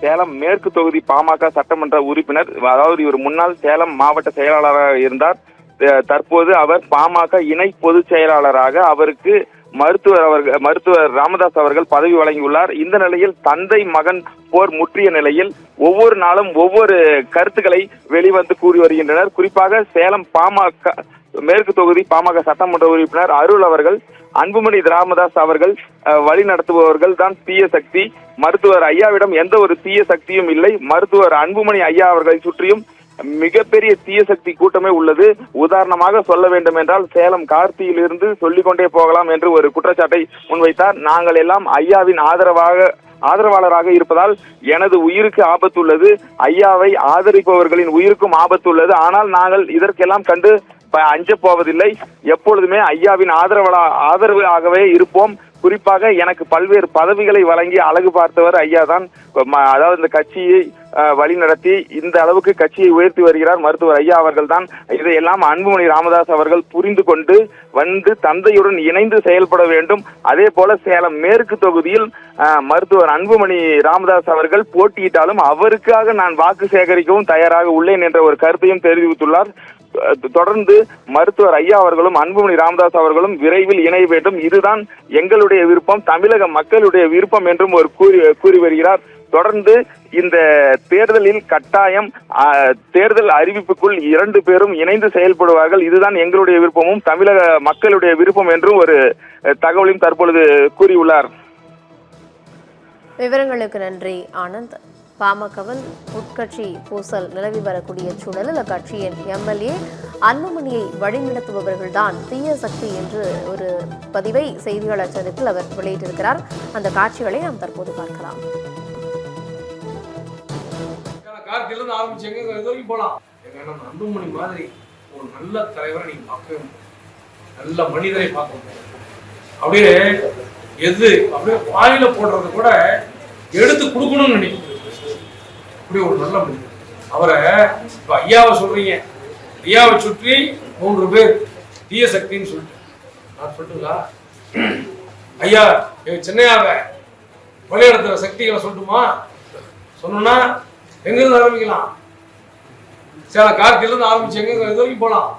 சேலம் மேற்கு தொகுதி பாமக சட்டமன்ற உறுப்பினர். அதாவது இவர் முன்னாள் சேலம் மாவட்ட செயலாளராக இருந்தார். தற்போது அவர் பாமக இணை பொதுச் செயலாளராக அவருக்கு மருத்துவர் ராமதாஸ் அவர்கள் பதவி வழங்கியுள்ளார். இந்த நிலையில் தந்தை மகன் போர் முற்றிய நிலையில் ஒவ்வொரு நாளும் ஒவ்வொரு கருத்துக்களை வெளிவந்து கூறி வருகின்றனர். குறிப்பாக சேலம் பாமக மேற்கு தொகுதி பாமக சட்டமன்ற உறுப்பினர் அருள் அவர்கள் அன்புமணி ராமதாஸ் அவர்கள் வழி நடத்துபவர்கள் தான் தீய சக்தி, மருத்துவர் ஐயாவிடம் எந்த ஒரு தீய சக்தியும் இல்லை, மருத்துவர் அன்புமணி ஐயா அவர்களை சுற்றியும் மிகப்பெரிய தீய சக்தி கூட்டமே உள்ளது. உதாரணமாக சொல்ல வேண்டும் என்றால் சேலம் கார்த்தியிலிருந்து சொல்லிக் கொண்டே போகலாம் என்று ஒரு குற்றச்சாட்டை முன்வைத்தார். நாங்கள் எல்லாம் ஐயாவின் ஆதரவாளராக இருப்பதால் எனது உயிருக்கு ஆபத்து உள்ளது, ஐயாவை ஆதரிப்பவர்களின் உயிருக்கும் ஆபத்து உள்ளது. ஆனால் நாங்கள் இதற்கெல்லாம் கண்டு அஞ்ச போவதில்லை, எப்பொழுதுமே ஐயாவின் ஆதரவாகவே இருப்போம். குறிப்பாக எனக்கு பல்வேறு பதவிகளை வழங்கி அழகு பார்த்தவர் ஐயா தான். அதாவது இந்த கட்சியை வழி நடத்தி இந்த அளவுக்கு கட்சியை உயர்த்தி வருகிறார் மருத்துவர் ஐயா அவர்கள் தான். இதையெல்லாம் அன்புமணி ராமதாஸ் அவர்கள் புரிந்து கொண்டு வந்து தந்தையுடன் இணைந்து செயல்பட வேண்டும். அதே போல சேலம் மேற்கு தொகுதியில் மருத்துவர் அன்புமணி ராமதாஸ் அவர்கள் போட்டியிட்டாலும் அவருக்காக நான் வாக்கு சேகரிக்கவும் தயாராக உள்ளேன் என்ற ஒரு கருத்தையும் தெரிவித்துள்ளார். தொடர்ந்து மருத்துவர் ஐயா அவர்களும் அன்புமணி ராமதாஸ் அவர்களும் விரைவில் இணைய வேண்டும், இதுதான் எங்களுடைய விருப்பம், தமிழக மக்களுடைய விருப்பம் என்றும் ஒரு கூறி வருகிறார். தொடர்ந்து இந்த தேர்தலில் கட்டாயம் தேர்தல் அறிவிப்புக்குள் 2 பேரும் இணைந்து செயல்படுவார்கள், இதுதான் எங்களுடைய விருப்பமும் தமிழக மக்களுடைய விருப்பம் என்றும் ஒரு தகவலையும் தற்பொழுது கூறியுள்ளார். விவரங்களுக்கு நன்றி ஆனந்த். பாமகவில் உட்கட்சி பூசல் நிலவி வரக்கூடிய சூழலில் அக்கட்சியின் எம்எல்ஏ அன்புமணியை வழிநடத்துபவர்கள் தான் தீய சக்தி என்று ஒரு பதிவை செய்தியாளர் சந்திப்பில் அவர் வெளியிட்டிருக்கிறார். அந்த காட்சிகளை நாம் தற்போது பார்க்கலாம். அன்புமணி மாதிரி ஒரு நல்ல தலைவரை நீங்க பார்க்கவே நல்ல மனிதரை பார்க்க அப்படியே எது அப்படியே வாயில போடுறது கூட எடுத்து கொடுக்கணும்னு நினைக்கிறேன். அப்படி ஒரு நல்ல மனிதர் அவரை. இப்ப ஐயாவை சொல்றீங்க, ஐயாவை சுற்றி 3 பேர் தீய சக்தின்னு சொல்லிட்டு நான் சொல்லுங்களா? ஐயா சென்னையாவை வழிநடத்துற சக்திகளை சொல்லட்டுமா? சொன்னா எங்க இருந்து ஆரம்பிக்கலாம்? சில கார்த்தில இருந்து ஆரம்பிச்சு எங்க இது வரைக்கும் போலாம்.